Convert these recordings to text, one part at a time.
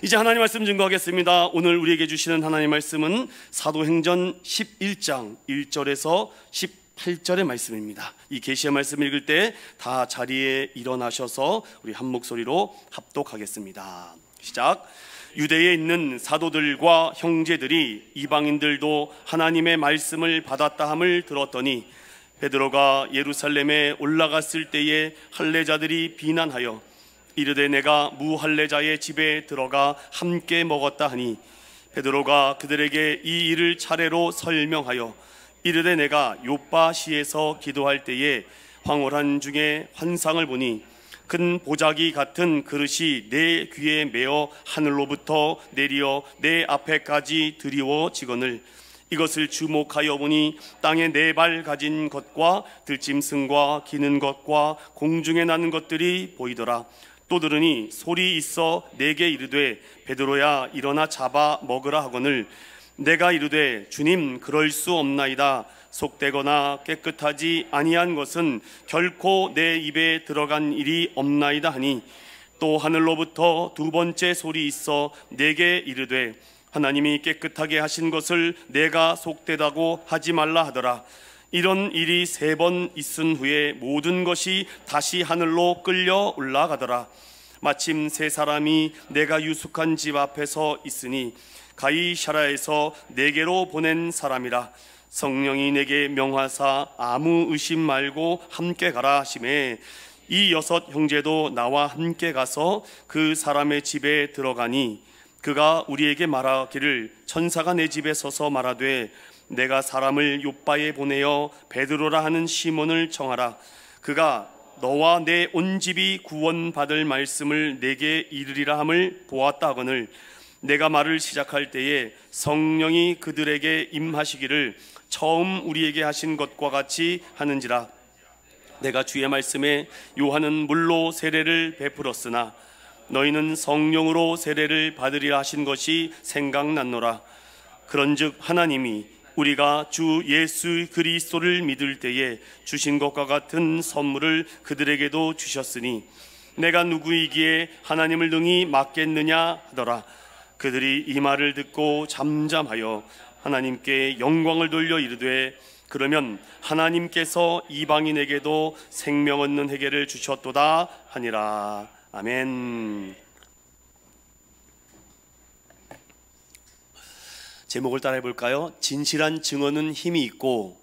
이제 하나님 말씀 증거하겠습니다. 오늘 우리에게 주시는 하나님 말씀은 사도행전 11장 1절에서 18절의 말씀입니다. 이 계시의 말씀 읽을 때 다 자리에 일어나셔서 우리 한 목소리로 합독하겠습니다. 시작. 유대에 있는 사도들과 형제들이 이방인들도 하나님의 말씀을 받았다 함을 들었더니 베드로가 예루살렘에 올라갔을 때에 할례자들이 비난하여 이르되 내가 무할례자의 집에 들어가 함께 먹었다 하니 베드로가 그들에게 이 일을 차례로 설명하여 이르되 내가 요빠시에서 기도할 때에 황홀한 중에 환상을 보니 큰 보자기 같은 그릇이 내 귀에 매어 하늘로부터 내리어 내 앞에까지 드리워지거늘 이것을 주목하여 보니 땅에 네 발 가진 것과 들짐승과 기는 것과 공중에 나는 것들이 보이더라. 또 들으니 소리 있어 내게 이르되 베드로야 일어나 잡아 먹으라 하거늘 내가 이르되 주님 그럴 수 없나이다. 속되거나 깨끗하지 아니한 것은 결코 내 입에 들어간 일이 없나이다 하니 또 하늘로부터 두 번째 소리 있어 내게 이르되 하나님이 깨끗하게 하신 것을 내가 속되다고 하지 말라 하더라. 이런 일이 3번 있은 후에 모든 것이 다시 하늘로 끌려 올라가더라. 마침 3사람이 내가 유숙한 집 앞에 서 있으니 가이사랴에서 내게로 보낸 사람이라. 성령이 내게 명하사 아무 의심 말고 함께 가라 하시매 이 6 형제도 나와 함께 가서 그 사람의 집에 들어가니 그가 우리에게 말하기를 천사가 내 집에 서서 말하되 내가 사람을 요빠에 보내어 베드로라 하는 시몬을 청하라. 그가 너와 내 온 집이 구원받을 말씀을 내게 이르리라 함을 보았다 하거늘 내가 말을 시작할 때에 성령이 그들에게 임하시기를 처음 우리에게 하신 것과 같이 하는지라. 내가 주의 말씀에 요한은 물로 세례를 베풀었으나 너희는 성령으로 세례를 받으리라 하신 것이 생각났노라. 그런즉 하나님이 우리가 주 예수 그리스도를 믿을 때에 주신 것과 같은 선물을 그들에게도 주셨으니 내가 누구이기에 하나님을 능히 맡겠느냐 하더라. 그들이 이 말을 듣고 잠잠하여 하나님께 영광을 돌려 이르되 그러면 하나님께서 이방인에게도 생명 얻는 회개를 주셨도다 하니라. 아멘. 제목을 따라해 볼까요? 진실한 증언은 힘이 있고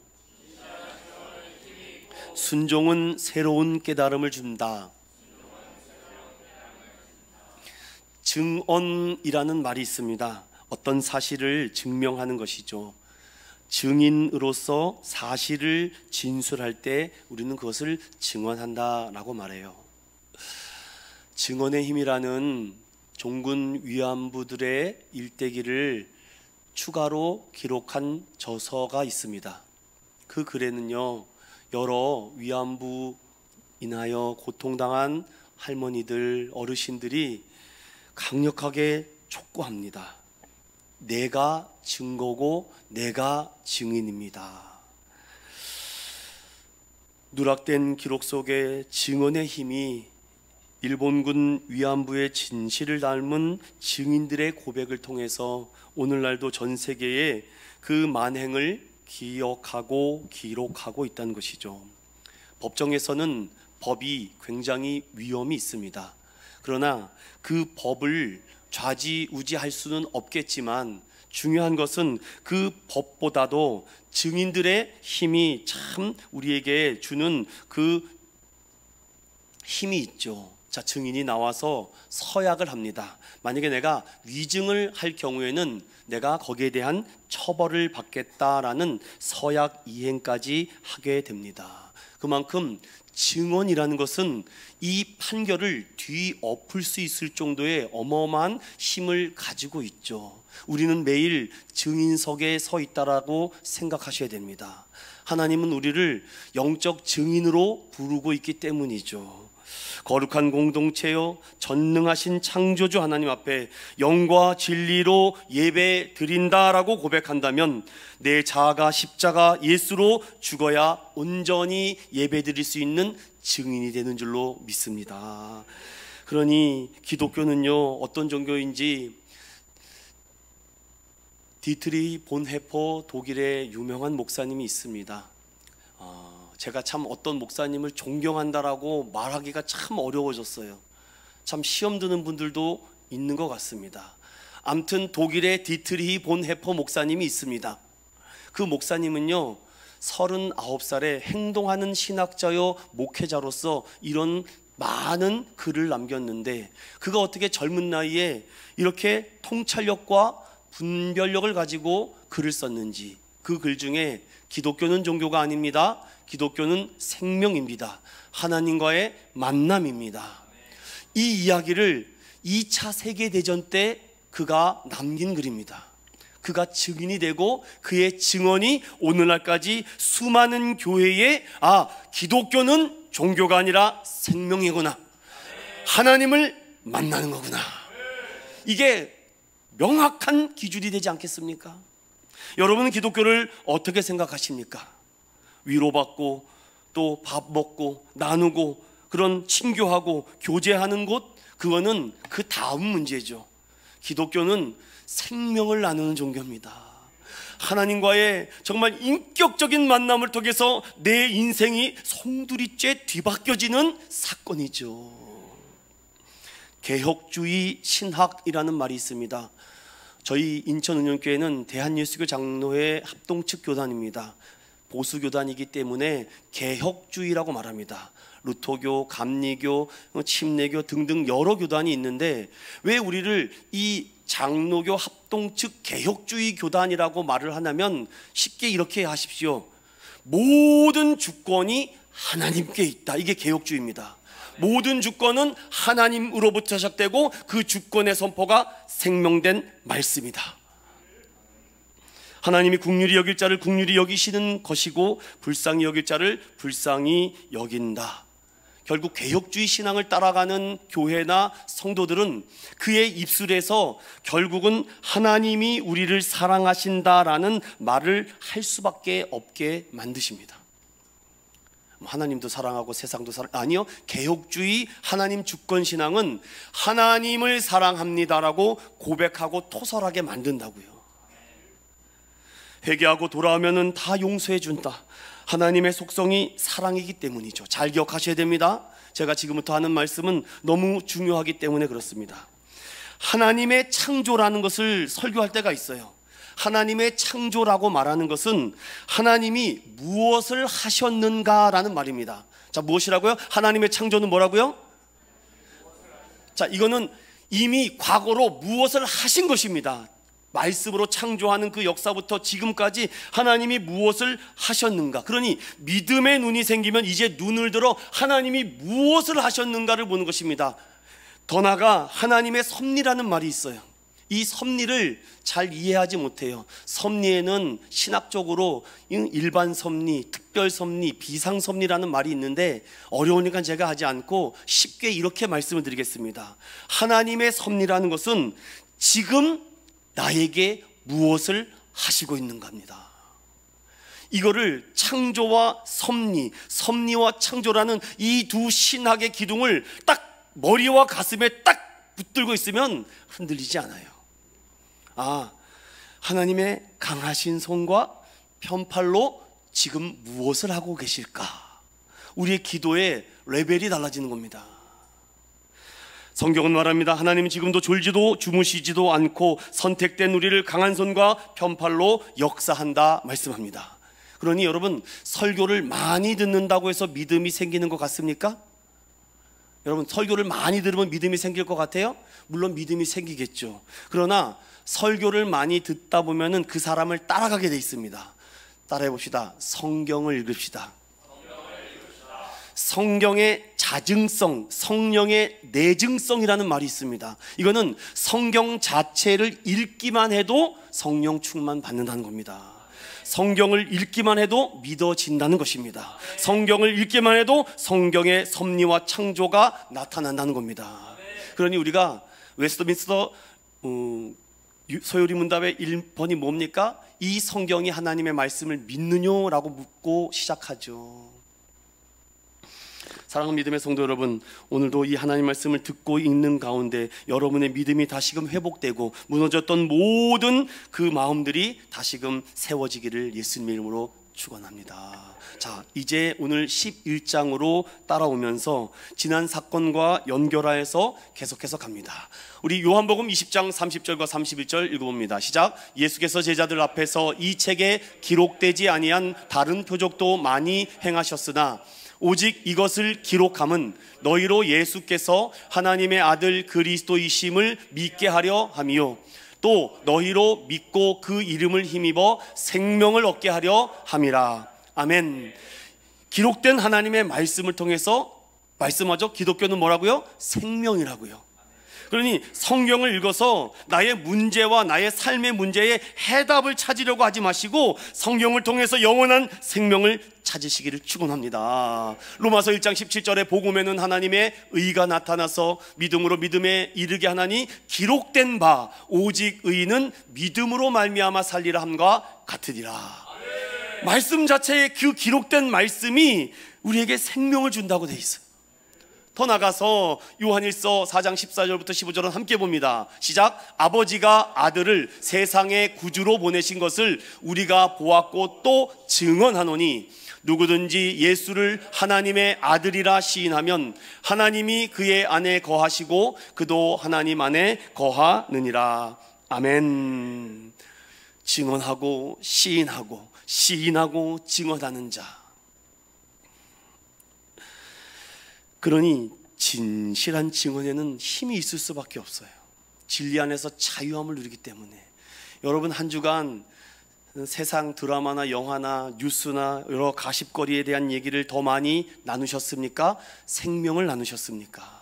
순종은 새로운 깨달음을 준다. 증언이라는 말이 있습니다. 어떤 사실을 증명하는 것이죠. 증인으로서 사실을 진술할 때 우리는 그것을 증언한다라고 말해요. 증언의 힘이라는 종군 위안부들의 일대기를 추가로 기록한 저서가 있습니다. 그 글에는요, 여러 위안부 인하여 고통당한 할머니들, 어르신들이 강력하게 촉구합니다. 내가 증거고 내가 증인입니다. 누락된 기록 속에 증언의 힘이 일본군 위안부의 진실을 닮은 증인들의 고백을 통해서 오늘날도 전 세계에 그 만행을 기억하고 기록하고 있다는 것이죠. 법정에서는 법이 굉장히 위험이 있습니다. 그러나 그 법을 좌지우지할 수는 없겠지만 중요한 것은 그 법보다도 증인들의 힘이 참 우리에게 주는 그 힘이 있죠. 자, 증인이 나와서 서약을 합니다. 만약에 내가 위증을 할 경우에는 내가 거기에 대한 처벌을 받겠다라는 서약 이행까지 하게 됩니다. 그만큼 증언이라는 것은 이 판결을 뒤엎을 수 있을 정도의 어마어마한 힘을 가지고 있죠. 우리는 매일 증인석에 서 있다라고 생각하셔야 됩니다. 하나님은 우리를 영적 증인으로 부르고 있기 때문이죠. 거룩한 공동체요 전능하신 창조주 하나님 앞에 영과 진리로 예배 드린다라고 고백한다면 내 자아가 십자가 예수로 죽어야 온전히 예배 드릴 수 있는 증인이 되는 줄로 믿습니다. 그러니 기독교는요, 어떤 종교인지 디트리 본헤퍼 독일의 유명한 목사님이 있습니다. 제가 참 어떤 목사님을 존경한다라고 말하기가 참 어려워졌어요. 참 시험 드는 분들도 있는 것 같습니다. 아무튼 독일의 디트리 본헤퍼 목사님이 있습니다. 그 목사님은요, 39살에 행동하는 신학자요 목회자로서 이런 많은 글을 남겼는데, 그가 어떻게 젊은 나이에 이렇게 통찰력과 분별력을 가지고 글을 썼는지, 그 글 중에 기독교는 종교가 아닙니다. 기독교는 생명입니다. 하나님과의 만남입니다. 이 이야기를 2차 세계대전 때 그가 남긴 글입니다. 그가 증인이 되고 그의 증언이 오늘날까지 수많은 교회에 기독교는 종교가 아니라 생명이구나, 하나님을 만나는 거구나, 이게 명확한 기준이 되지 않겠습니까? 여러분은 기독교를 어떻게 생각하십니까? 위로받고 또 밥 먹고 나누고 그런 친교하고 교제하는 곳, 그거는 그 다음 문제죠. 기독교는 생명을 나누는 종교입니다. 하나님과의 정말 인격적인 만남을 통해서 내 인생이 송두리째 뒤바뀌어지는 사건이죠. 개혁주의 신학이라는 말이 있습니다. 저희 인천은영교회는 대한예수교 장로회 합동측 교단입니다. 보수교단이기 때문에 개혁주의라고 말합니다. 루터교, 감리교, 침례교 등등 여러 교단이 있는데, 왜 우리를 이 장로교 합동측 개혁주의 교단이라고 말을 하냐면, 쉽게 이렇게 하십시오. 모든 주권이 하나님께 있다. 이게 개혁주의입니다. 모든 주권은 하나님으로부터 시작되고 그 주권의 선포가 생명된 말씀이다. 하나님이 긍휼히 여길 자를 긍휼히 여기시는 것이고 불쌍히 여길 자를 불쌍히 여긴다. 결국 개혁주의 신앙을 따라가는 교회나 성도들은 그의 입술에서 결국은 하나님이 우리를 사랑하신다라는 말을 할 수밖에 없게 만드십니다. 하나님도 사랑하고 세상도 아니요, 개혁주의 하나님 주권 신앙은 하나님을 사랑합니다라고 고백하고 토설하게 만든다고요. 회개하고 돌아오면은 다 용서해 준다. 하나님의 속성이 사랑이기 때문이죠. 잘 기억하셔야 됩니다. 제가 지금부터 하는 말씀은 너무 중요하기 때문에 그렇습니다. 하나님의 창조라는 것을 설교할 때가 있어요. 하나님의 창조라고 말하는 것은 하나님이 무엇을 하셨는가라는 말입니다. 자, 무엇이라고요? 하나님의 창조는 뭐라고요? 자, 이거는 이미 과거로 무엇을 하신 것입니다. 말씀으로 창조하는 그 역사부터 지금까지 하나님이 무엇을 하셨는가. 그러니 믿음의 눈이 생기면 이제 눈을 들어 하나님이 무엇을 하셨는가를 보는 것입니다. 더 나아가 하나님의 섭리라는 말이 있어요. 이 섭리를 잘 이해하지 못해요. 섭리에는 신학적으로 일반 섭리, 특별 섭리, 비상 섭리라는 말이 있는데 어려우니까 제가 하지 않고 쉽게 이렇게 말씀을 드리겠습니다. 하나님의 섭리라는 것은 지금 나에게 무엇을 하시고 있는가입니다. 이거를 창조와 섭리, 섭리와 창조라는 이 두 신학의 기둥을 딱 머리와 가슴에 딱 붙들고 있으면 흔들리지 않아요. 하나님의 강하신 손과 편팔로 지금 무엇을 하고 계실까? 우리의 기도의 레벨이 달라지는 겁니다. 성경은 말합니다. 하나님은 지금도 졸지도 주무시지도 않고 선택된 우리를 강한 손과 편팔로 역사한다 말씀합니다. 그러니 여러분, 설교를 많이 듣는다고 해서 믿음이 생기는 것 같습니까? 여러분, 설교를 많이 들으면 믿음이 생길 것 같아요? 물론 믿음이 생기겠죠. 그러나 설교를 많이 듣다 보면은 그 사람을 따라가게 돼 있습니다. 따라해 봅시다. 성경을 읽읍시다. 성경의 자증성, 성령의 내증성이라는 말이 있습니다. 이거는 성경 자체를 읽기만 해도 성령 충만 받는다는 겁니다. 성경을 읽기만 해도 믿어진다는 것입니다. 성경을 읽기만 해도 성경의 섭리와 창조가 나타난다는 겁니다. 그러니 우리가 웨스트민스터 소요리 문답의 1번이 뭡니까? 이 성경이 하나님의 말씀을 믿느냐라고 묻고 시작하죠. 사랑하는 믿음의 성도 여러분, 오늘도 이 하나님 말씀을 듣고 있는 가운데 여러분의 믿음이 다시금 회복되고 무너졌던 모든 그 마음들이 다시금 세워지기를 예수님의 이름으로 축원합니다. 자, 이제 오늘 11장으로 따라오면서 지난 사건과 연결하여서 계속해서 갑니다. 우리 요한복음 20장 30절과 31절 읽어봅니다. 시작. 예수께서 제자들 앞에서 이 책에 기록되지 아니한 다른 표적도 많이 행하셨으나 오직 이것을 기록함은 너희로 예수께서 하나님의 아들 그리스도이심을 믿게 하려 함이요 또 너희로 믿고 그 이름을 힘입어 생명을 얻게 하려 함이라. 아멘. 기록된 하나님의 말씀을 통해서 말씀하죠. 기독교는 뭐라고요? 생명이라고요. 그러니 성경을 읽어서 나의 문제와 나의 삶의 문제에 해답을 찾으려고 하지 마시고 성경을 통해서 영원한 생명을 찾으시기를 축원합니다. 로마서 1장 17절에 복음에는 하나님의 의가 나타나서 믿음으로 믿음에 이르게 하나니 기록된 바 오직 의인은 믿음으로 말미암아 살리라 함과 같으리라. 말씀 자체에 그 기록된 말씀이 우리에게 생명을 준다고 돼 있어요. 더 나가서 요한일서 4장 14절부터 15절은 함께 봅니다. 시작. 아버지가 아들을 세상의 구주로 보내신 것을 우리가 보았고 또 증언하노니 누구든지 예수를 하나님의 아들이라 시인하면 하나님이 그의 안에 거하시고 그도 하나님 안에 거하느니라. 아멘. 증언하고 시인하고 시인하고 증언하는 자, 그러니 진실한 증언에는 힘이 있을 수밖에 없어요. 진리 안에서 자유함을 누리기 때문에. 여러분 한 주간 세상 드라마나 영화나 뉴스나 여러 가십거리에 대한 얘기를 더 많이 나누셨습니까? 생명을 나누셨습니까?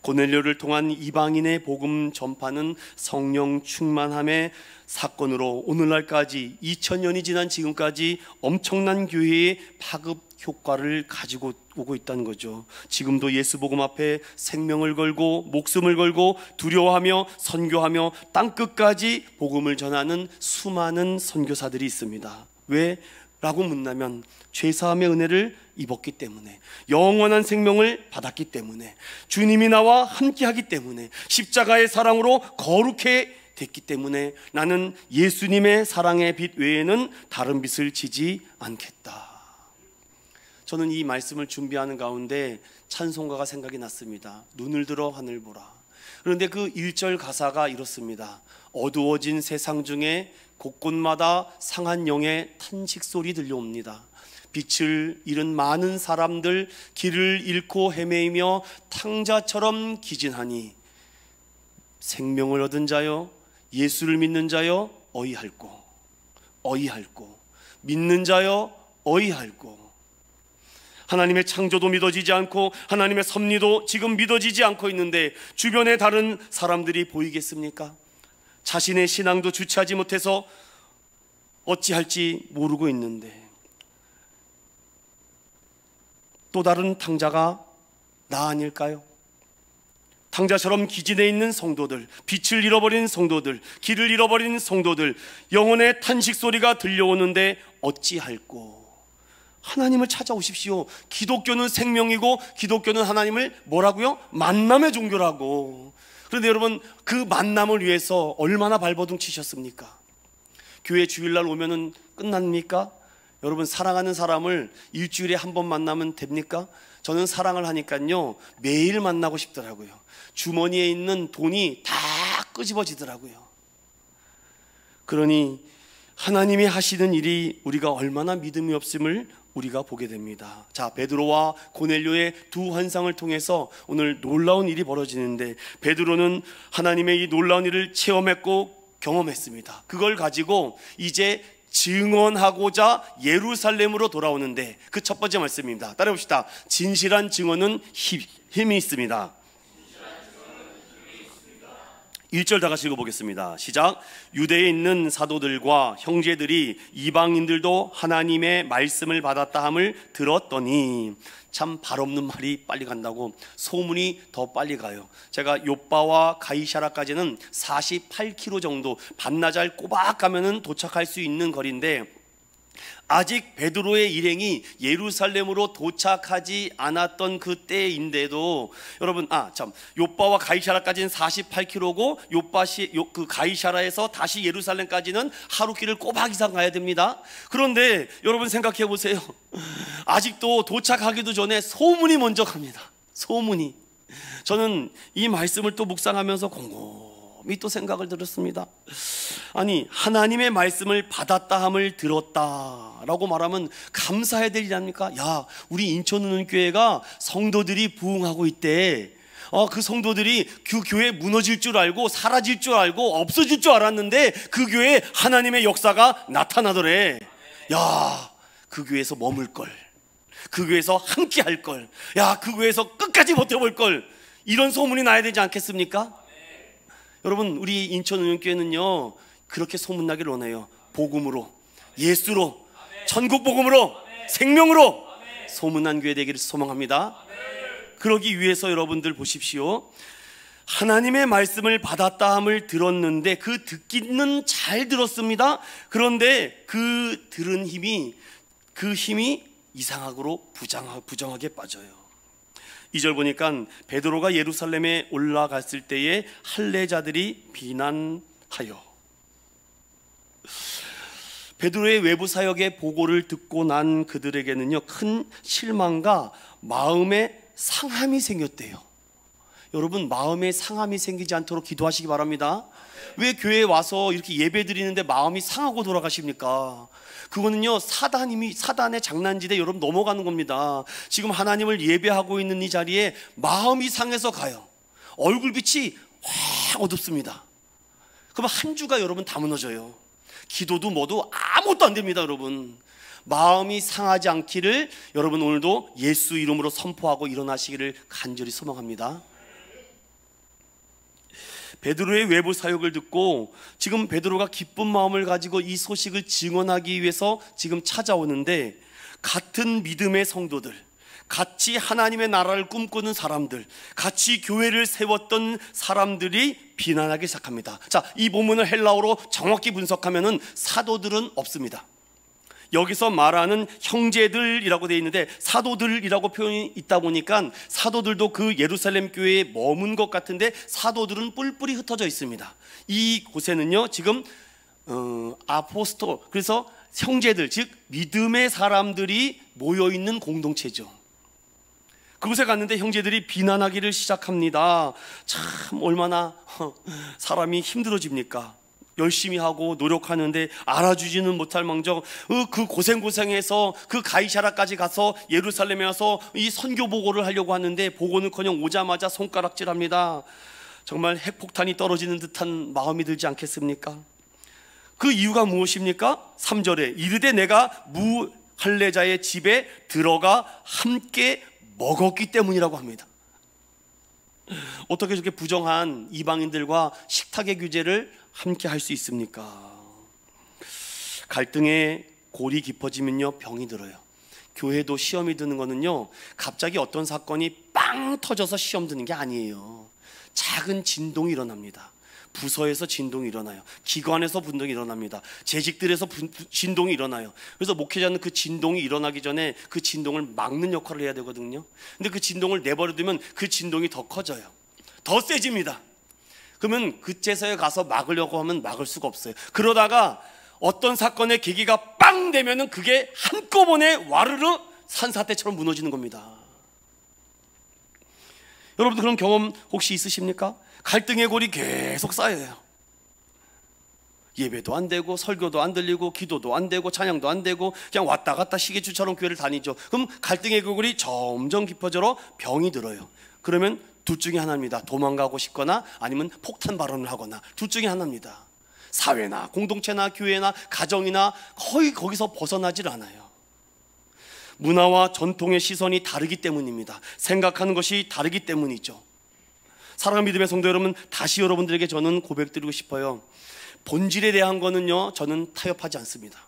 고넬료를 통한 이방인의 복음 전파는 성령 충만함의 사건으로 오늘날까지 2000년이 지난 지금까지 엄청난 교회의 파급 효과를 가지고 오고 있다는 거죠. 지금도 예수 복음 앞에 생명을 걸고 목숨을 걸고 두려워하며 선교하며 땅끝까지 복음을 전하는 수많은 선교사들이 있습니다. 왜? 라고 묻는다면 죄사함의 은혜를 입었기 때문에, 영원한 생명을 받았기 때문에, 주님이 나와 함께하기 때문에, 십자가의 사랑으로 거룩해 됐기 때문에 나는 예수님의 사랑의 빛 외에는 다른 빛을 지지 않겠다. 저는 이 말씀을 준비하는 가운데 찬송가가 생각이 났습니다. 눈을 들어 하늘 보라. 그런데 그 1절 가사가 이렇습니다. 어두워진 세상 중에 곳곳마다 상한 영의 탄식 소리 들려옵니다. 빛을 잃은 많은 사람들 길을 잃고 헤매이며 탕자처럼 기진하니 생명을 얻은 자여 예수를 믿는 자여 어이할꼬 어이할꼬 믿는 자여 어이할꼬. 하나님의 창조도 믿어지지 않고 하나님의 섭리도 지금 믿어지지 않고 있는데 주변에 다른 사람들이 보이겠습니까? 자신의 신앙도 주체하지 못해서 어찌할지 모르고 있는데 또 다른 탕자가 나 아닐까요? 탕자처럼 기진해 있는 성도들, 빛을 잃어버린 성도들, 길을 잃어버린 성도들, 영혼의 탄식 소리가 들려오는데 어찌할꼬? 하나님을 찾아오십시오. 기독교는 생명이고 기독교는 하나님을 뭐라고요? 만남의 종교라고. 그런데 여러분 그 만남을 위해서 얼마나 발버둥 치셨습니까? 교회 주일날 오면은 끝납니까? 여러분 사랑하는 사람을 일주일에 한 번 만나면 됩니까? 저는 사랑을 하니까요 매일 만나고 싶더라고요. 주머니에 있는 돈이 다 끄집어지더라고요. 그러니 하나님이 하시는 일이 우리가 얼마나 믿음이 없음을 우리가 보게 됩니다. 자, 베드로와 고넬료의 두 환상을 통해서 오늘 놀라운 일이 벌어지는데 베드로는 하나님의 이 놀라운 일을 체험했고 경험했습니다. 그걸 가지고 이제 증언하고자 예루살렘으로 돌아오는데 그 첫 번째 말씀입니다. 따라해봅시다. 진실한 증언은 힘이 있습니다. 1절 다 같이 읽어보겠습니다. 시작. 유대에 있는 사도들과 형제들이 이방인들도 하나님의 말씀을 받았다 함을 들었더니, 참 발 없는 말이 빨리 간다고 소문이 더 빨리 가요. 제가 요빠와 가이사라까지는 48km 정도 반나절 꼬박 가면은 도착할 수 있는 거리인데 아직 베드로의 일행이 예루살렘으로 도착하지 않았던 그때인데도 여러분, 요빠와 가이사라까지는 48km고 그 가이사라에서 다시 예루살렘까지는 하루길을 꼬박 이상 가야 됩니다. 그런데 여러분 생각해 보세요. 아직도 도착하기도 전에 소문이 먼저 갑니다. 소문이. 저는 이 말씀을 또 묵상하면서 곰곰이 또 생각을 들었습니다. 아니, 하나님의 말씀을 받았다 함을 들었다라고 말하면 감사해야 될 일 아닙니까? 야, 우리 인천은행교회가 성도들이 부흥하고 있대. 그 성도들이 그 교회 무너질 줄 알고 사라질 줄 알고 없어질 줄 알았는데 그 교회에 하나님의 역사가 나타나더래. 야, 그 교회에서 머물 걸, 그 교회에서 함께 할 걸, 야, 그 교회에서 끝까지 버텨볼 걸, 이런 소문이 나야 되지 않겠습니까? 여러분, 우리 인천은행교회는요 그렇게 소문나기를 원해요. 복음으로, 예수로, 천국 복음으로, 생명으로 소문난 교회 되기를 소망합니다. 그러기 위해서 여러분들 보십시오. 하나님의 말씀을 받았다 함을 들었는데 그 듣기는 잘 들었습니다. 그런데 그 들은 힘이 이상하고 부정하게 빠져요. 2절 보니까 베드로가 예루살렘에 올라갔을 때에 할례자들이 비난하여. 베드로의 외부 사역의 보고를 듣고 난 그들에게는요 큰 실망과 마음의 상함이 생겼대요. 여러분, 마음의 상함이 생기지 않도록 기도하시기 바랍니다. 왜 교회에 와서 이렇게 예배 드리는데 마음이 상하고 돌아가십니까? 그거는요 사단의 장난질에 여러분 넘어가는 겁니다. 지금 하나님을 예배하고 있는 이 자리에 마음이 상해서 가요. 얼굴빛이 확 어둡습니다. 그러면 한 주가 여러분 다 무너져요. 기도도 뭐도 아무것도 안 됩니다. 여러분, 마음이 상하지 않기를 여러분 오늘도 예수 이름으로 선포하고 일어나시기를 간절히 소망합니다. 베드로의 외부 사역을 듣고 지금 베드로가 기쁜 마음을 가지고 이 소식을 증언하기 위해서 지금 찾아오는데, 같은 믿음의 성도들, 같이 하나님의 나라를 꿈꾸는 사람들, 같이 교회를 세웠던 사람들이 비난하기 시작합니다. 자, 이 본문을 헬라어로 정확히 분석하면은 사도들은 없습니다. 여기서 말하는 형제들이라고 되어 있는데 사도들이라고 표현이 있다 보니까 사도들도 그 예루살렘 교회에 머문 것 같은데 사도들은 뿔뿔이 흩어져 있습니다. 이 곳에는요 지금 아포스톨, 그래서 형제들, 즉 믿음의 사람들이 모여있는 공동체죠. 그곳에 갔는데 형제들이 비난하기를 시작합니다. 참 얼마나 사람이 힘들어집니까? 열심히 하고 노력하는데 알아주지는 못할 망정 그 고생해서 그 가이사라까지 가서 예루살렘에 와서 이 선교 보고를 하려고 하는데 보고는커녕 오자마자 손가락질합니다. 정말 핵폭탄이 떨어지는 듯한 마음이 들지 않겠습니까? 그 이유가 무엇입니까? 3절에 이르되 내가 무할례자의 집에 들어가 함께 먹었기 때문이라고 합니다. 어떻게 저렇게 부정한 이방인들과 식탁의 규제를 함께 할 수 있습니까? 갈등의 골이 깊어지면요 병이 들어요. 교회도 시험이 드는 거는요 갑자기 어떤 사건이 빵 터져서 시험 드는 게 아니에요. 작은 진동이 일어납니다. 부서에서 진동이 일어나요. 기관에서 분동이 일어납니다. 재직들에서 진동이 일어나요. 그래서 목회자는 그 진동이 일어나기 전에 그 진동을 막는 역할을 해야 되거든요. 근데 그 진동을 내버려두면 그 진동이 더 커져요. 더 세집니다. 그러면 그제서에 가서 막으려고 하면 막을 수가 없어요. 그러다가 어떤 사건의 계기가 빵 되면은 그게 한꺼번에 와르르 산사태처럼 무너지는 겁니다. 여러분들 그런 경험 혹시 있으십니까? 갈등의 골이 계속 쌓여요. 예배도 안 되고 설교도 안 들리고 기도도 안 되고 찬양도 안 되고 그냥 왔다 갔다 시계추처럼 교회를 다니죠. 그럼 갈등의 골이 점점 깊어져 병이 들어요. 그러면 둘 중에 하나입니다. 도망가고 싶거나 아니면 폭탄 발언을 하거나 둘 중에 하나입니다. 사회나 공동체나 교회나 가정이나 거의 거기서 벗어나질 않아요. 문화와 전통의 시선이 다르기 때문입니다. 생각하는 것이 다르기 때문이죠. 사랑하는 믿음의 성도 여러분, 다시 여러분들에게 저는 고백드리고 싶어요. 본질에 대한 거는요 저는 타협하지 않습니다.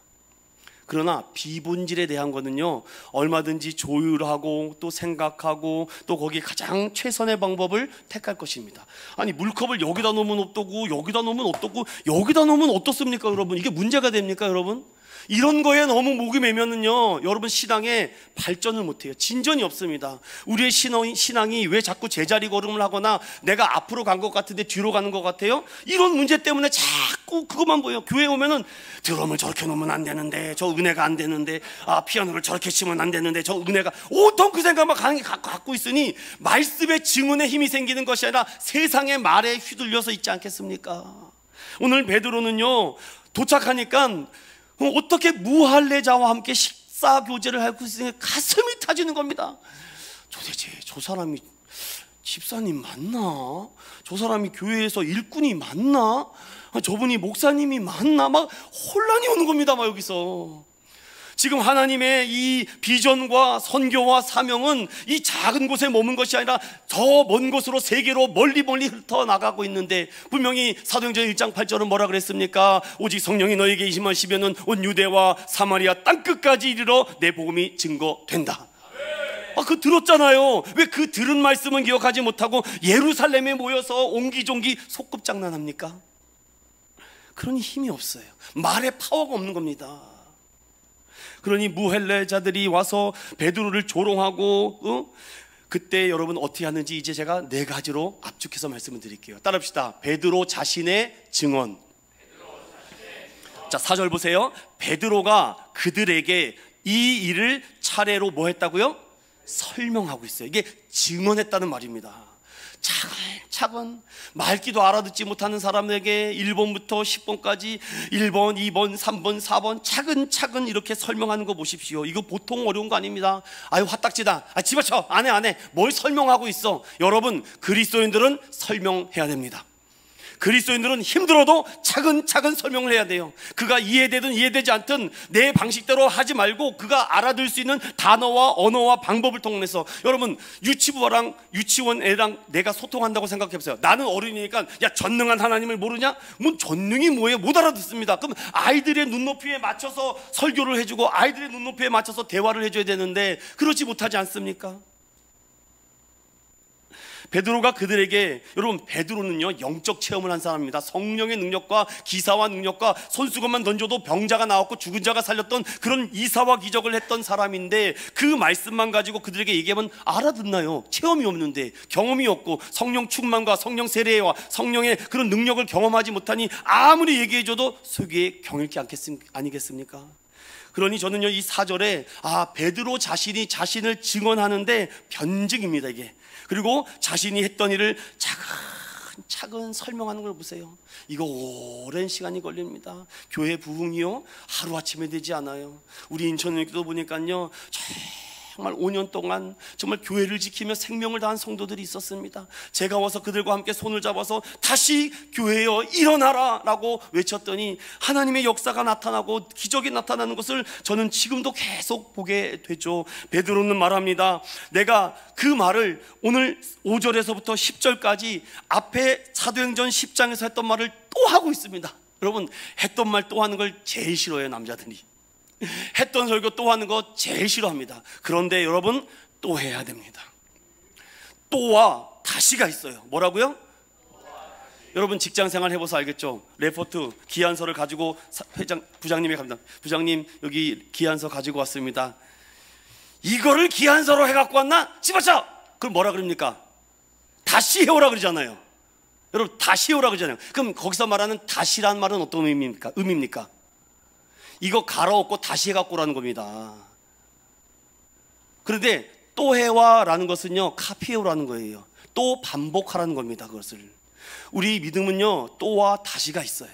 그러나 비본질에 대한 거는요 얼마든지 조율하고 또 생각하고 또 거기에 가장 최선의 방법을 택할 것입니다. 아니 물컵을 여기다 놓으면 어떠고 여기다 놓으면 어떻고 여기다 놓으면 어떻습니까 여러분? 이게 문제가 됩니까 여러분? 이런 거에 너무 목이 매면은요, 여러분 신앙에 발전을 못해요. 진전이 없습니다. 우리의 신앙이 왜 자꾸 제자리 걸음을 하거나 내가 앞으로 간 것 같은데 뒤로 가는 것 같아요? 이런 문제 때문에 자꾸 그것만 보여요. 교회 오면은 드럼을 저렇게 놓으면 안 되는데, 저 은혜가 안 되는데, 피아노를 저렇게 치면 안 되는데, 저 은혜가, 온통 그 생각만 갖고 있으니 말씀의 증언에 힘이 생기는 것이 아니라 세상의 말에 휘둘려서 있지 않겠습니까? 오늘 베드로는요, 도착하니까 어떻게 무할례자와 함께 식사 교제를 하고 있으니 가슴이 타지는 겁니다. 도대체 저 사람이 집사님 맞나? 저 사람이 교회에서 일꾼이 맞나? 저분이 목사님이 맞나? 막 혼란이 오는 겁니다. 막 여기서 지금 하나님의 이 비전과 선교와 사명은 이 작은 곳에 머문 것이 아니라 저 먼 곳으로 세계로 멀리 흩어나가고 있는데, 분명히 사도행전 1장 8절은 뭐라 그랬습니까? 오직 성령이 너에게 임하시면은 온 유대와 사마리아 땅끝까지 이르러 내 복음이 증거된다. 그거 들었잖아요. 왜 그 들은 말씀은 기억하지 못하고 예루살렘에 모여서 옹기종기 소꿉장난합니까? 그러니 힘이 없어요. 말에 파워가 없는 겁니다. 그러니 무할례자들이 와서 베드로를 조롱하고, 그때 여러분 어떻게 하는지 이제 제가 4가지로 압축해서 말씀을 드릴게요. 따라합시다. 베드로 자신의 증언. 자, 4절 보세요. 베드로가 그들에게 이 일을 차례로 뭐 했다고요? 설명하고 있어요. 이게 증언했다는 말입니다. 차근차근 말귀도 알아듣지 못하는 사람에게 1번부터 10번까지 1번, 2번, 3번, 4번 차근차근 이렇게 설명하는 거 보십시오. 이거 보통 어려운 거 아닙니다. 아유 화딱지다, 집어쳐, 안 해 뭘 설명하고 있어. 여러분, 그리스도인들은 설명해야 됩니다. 그리스도인들은 힘들어도 차근차근 설명을 해야 돼요. 그가 이해되든 이해되지 않든 내 방식대로 하지 말고 그가 알아들 수 있는 단어와 언어와 방법을 통해서. 여러분, 유치부랑 유치원 애랑 내가 소통한다고 생각해보세요. 나는 어린이니까 야 전능한 하나님을 모르냐? 뭐 전능이 뭐예요? 못 알아듣습니다. 그럼 아이들의 눈높이에 맞춰서 설교를 해주고 아이들의 눈높이에 맞춰서 대화를 해줘야 되는데 그렇지 못하지 않습니까? 베드로가 그들에게, 여러분 베드로는요 영적 체험을 한 사람입니다. 성령의 능력과 기사와 능력과 손수건만 던져도 병자가 나왔고 죽은 자가 살렸던 그런 이사와 기적을 했던 사람인데, 그 말씀만 가지고 그들에게 얘기하면 알아듣나요? 체험이 없는데, 경험이 없고 성령 충만과 성령 세례와 성령의 그런 능력을 경험하지 못하니 아무리 얘기해줘도 속이 경일지 아니겠습니까? 그러니 저는요 이 4절에 베드로 자신이 자신을 증언하는데 변증입니다 이게. 그리고 자신이 했던 일을 차근차근 설명하는 걸 보세요. 이거 오랜 시간이 걸립니다. 교회 부흥이요 하루아침에 되지 않아요. 우리 인천교회도 보니까요 정말 5년 동안 정말 교회를 지키며 생명을 다한 성도들이 있었습니다. 제가 와서 그들과 함께 손을 잡아서 다시 교회여 일어나라 라고 외쳤더니 하나님의 역사가 나타나고 기적이 나타나는 것을 저는 지금도 계속 보게 되죠. 베드로는 말합니다. 내가 그 말을 오늘 5절에서부터 10절까지 앞에 사도행전 10장에서 했던 말을 또 하고 있습니다. 여러분, 했던 말 또 하는 걸 제일 싫어해요 남자들이. 했던 설교 또 하는 거 제일 싫어합니다. 그런데 여러분, 또 해야 됩니다. 또와 다시가 있어요. 뭐라고요? 여러분 직장생활 해봐서 알겠죠? 레포트, 기한서를 가지고 부장님이 갑니다. 부장님 여기 기한서 가지고 왔습니다. 이거를 기한서로 해갖고 왔나? 집어쳐! 그럼 뭐라 그럽니까? 다시 해오라 그러잖아요. 여러분 다시 해오라 그러잖아요. 그럼 거기서 말하는 다시라는 말은 어떤 의미입니까? 이거 갈아엎고 다시 해갖고 오라는 겁니다. 그런데 또 해와라는 것은요 카피해오라는 거예요. 또 반복하라는 겁니다. 그것을. 우리 믿음은요 또와 다시가 있어요.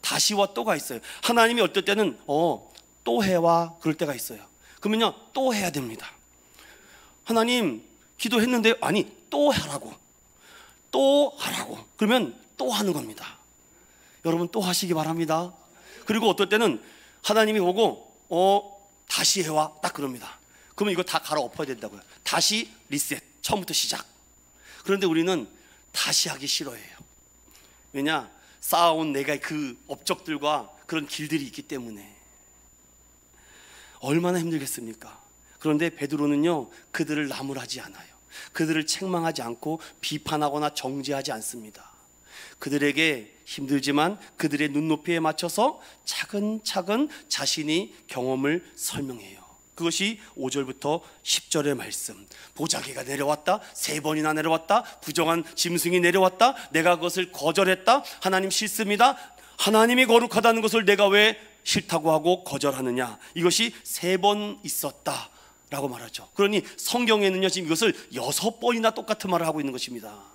다시와 또가 있어요. 하나님이 어떨 때는 또 해와 그럴 때가 있어요. 그러면요 또 해야 됩니다. 하나님 기도했는데 아니 또 하라고, 또 하라고. 그러면 또 하는 겁니다. 여러분 또 하시기 바랍니다. 그리고 어떨 때는 하나님이 보고 다시 해와 딱 그럽니다. 그러면 이거 다 갈아엎어야 된다고요. 다시 리셋, 처음부터 시작. 그런데 우리는 다시 하기 싫어해요. 왜냐? 쌓아온 내가 그 업적들과 그런 길들이 있기 때문에. 얼마나 힘들겠습니까? 그런데 베드로는요 그들을 나무라지 않아요. 그들을 책망하지 않고 비판하거나 정죄하지 않습니다. 그들에게 힘들지만 그들의 눈높이에 맞춰서 차근차근 자신이 경험을 설명해요. 그것이 5절부터 10절의 말씀. 보자기가 내려왔다, 3번이나 내려왔다, 부정한 짐승이 내려왔다, 내가 그것을 거절했다, 하나님 싫습니다, 하나님이 거룩하다는 것을 내가 왜 싫다고 하고 거절하느냐, 이것이 3번 있었다 라고 말하죠. 그러니 성경에는요 지금 이것을 6번이나 똑같은 말을 하고 있는 것입니다.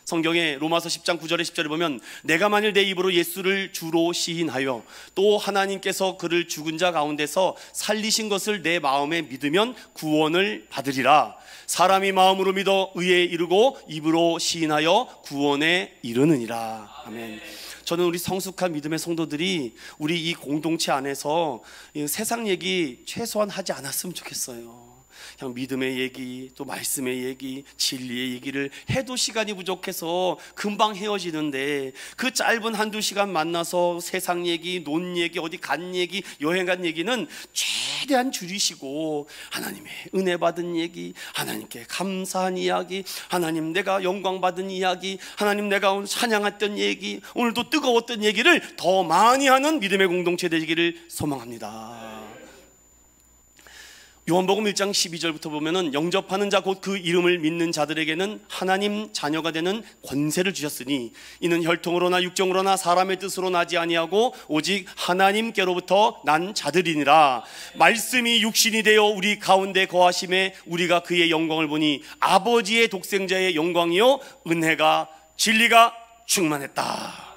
성경에 로마서 10장 9절에 10절에 보면 내가 만일 내 입으로 예수를 주로 시인하여 또 하나님께서 그를 죽은 자 가운데서 살리신 것을 내 마음에 믿으면 구원을 받으리라. 사람이 마음으로 믿어 의에 이르고 입으로 시인하여 구원에 이르느니라. 아멘. 저는 우리 성숙한 믿음의 성도들이 우리 이 공동체 안에서 세상 얘기 최소한 하지 않았으면 좋겠어요. 그냥 믿음의 얘기, 또 말씀의 얘기, 진리의 얘기를 해도 시간이 부족해서 금방 헤어지는데, 그 짧은 1-2시간 만나서 세상 얘기, 논 얘기, 어디 간 얘기, 여행 간 얘기는 최대한 줄이시고 하나님의 은혜 받은 얘기, 하나님께 감사한 이야기, 하나님 내가 영광 받은 이야기, 하나님 내가 오늘 찬양했던 얘기, 오늘도 뜨거웠던 얘기를 더 많이 하는 믿음의 공동체 되기를 소망합니다. 요한복음 1장 12절부터 보면은 영접하는 자 곧 그 이름을 믿는 자들에게는 하나님 자녀가 되는 권세를 주셨으니 이는 혈통으로나 육정으로나 사람의 뜻으로 나지 아니하고 오직 하나님께로부터 난 자들이니라. 말씀이 육신이 되어 우리 가운데 거하심에 우리가 그의 영광을 보니 아버지의 독생자의 영광이요 은혜가 진리가 충만했다.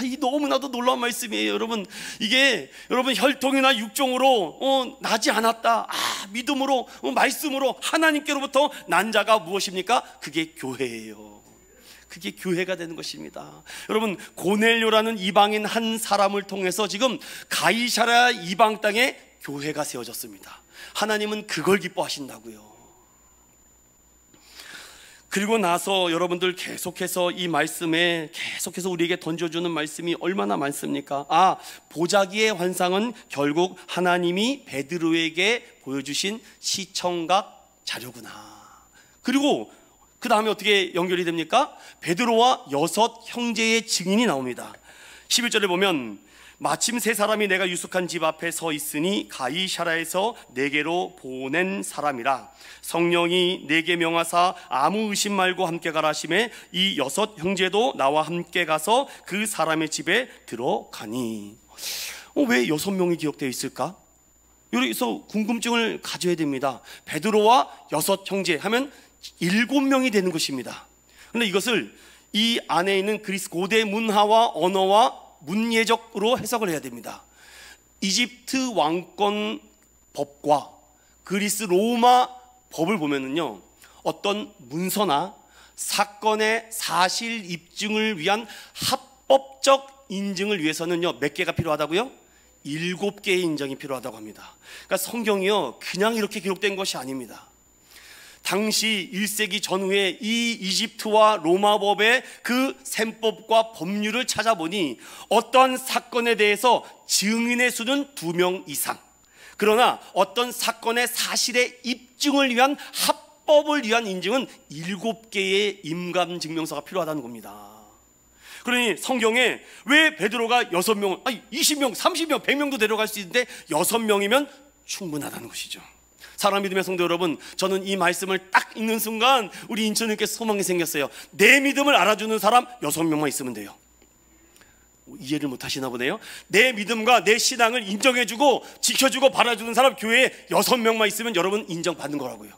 이 너무나도 놀라운 말씀이에요. 여러분, 이게 여러분 혈통이나 육종으로 나지 않았다. 믿음으로 말씀으로 하나님께로부터 난 자가 무엇입니까? 그게 교회예요. 그게 교회가 되는 것입니다. 여러분, 고넬료라는 이방인 한 사람을 통해서 지금 가이사랴 이방 땅에 교회가 세워졌습니다. 하나님은 그걸 기뻐하신다고요. 그리고 나서 여러분들 계속해서 이 말씀에 계속해서 우리에게 던져주는 말씀이 얼마나 많습니까? 보자기의 환상은 결국 하나님이 베드로에게 보여주신 시청각 자료구나. 그리고 그 다음에 어떻게 연결이 됩니까? 베드로와 6 형제의 증인이 나옵니다. 11절에 보면 마침 3사람이 내가 유숙한 집 앞에 서 있으니 가이사랴에서 내게로 보낸 사람이라. 성령이 내게 명하사 아무 의심 말고 함께 가라 하시매 이 6 형제도 나와 함께 가서 그 사람의 집에 들어가니. 왜 6명이 기억되어 있을까? 여기서 궁금증을 가져야 됩니다. 베드로와 6 형제 하면 7명이 되는 것입니다. 그런데 이것을 이 안에 있는 그리스 고대 문화와 언어와 문예적으로 해석을 해야 됩니다. 이집트 왕권 법과 그리스 로마 법을 보면은요, 어떤 문서나 사건의 사실 입증을 위한 합법적 인증을 위해서는요, 몇 개가 필요하다고요? 7개의 인정이 필요하다고 합니다. 그러니까 성경이요, 그냥 이렇게 기록된 것이 아닙니다. 당시 1세기 전후에 이 이집트와 로마법의 그 셈법과 법률을 찾아보니 어떤 사건에 대해서 증인의 수는 2명 이상, 그러나 어떤 사건의 사실의 입증을 위한 합법을 위한 인증은 7개의 임감증명서가 필요하다는 겁니다. 그러니 성경에 왜 베드로가 6명, 20명, 30명, 100명도 데려갈 수 있는데 6명이면 충분하다는 것이죠. 사랑하는 믿음의 성도 여러분, 저는 이 말씀을 딱 읽는 순간 우리 인천님께서 소망이 생겼어요. 내 믿음을 알아주는 사람 6명만 있으면 돼요. 이해를 못 하시나 보네요. 내 믿음과 내 신앙을 인정해주고 지켜주고 바라주는 사람 교회에 6명만 있으면 여러분 인정받는 거라고요.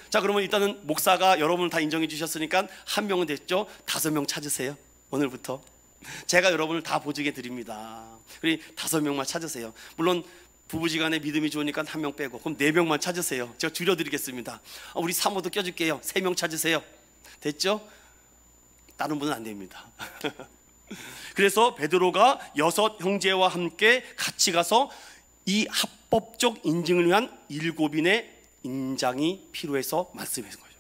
자, 그러면 일단은 목사가 여러분을 다 인정해 주셨으니까 1명은 됐죠. 5명 찾으세요. 오늘부터 제가 여러분을 다 보증해 드립니다. 그러니 5명만 찾으세요. 물론 부부지간에 믿음이 좋으니까 1명 빼고, 그럼 4명만 찾으세요. 제가 줄여드리겠습니다. 우리 사모도 껴줄게요. 3명 찾으세요. 됐죠? 다른 분은 안 됩니다. 그래서 베드로가 6 형제와 함께 같이 가서 이 합법적 인증을 위한 7인의 인장이 필요해서 말씀하신 거죠.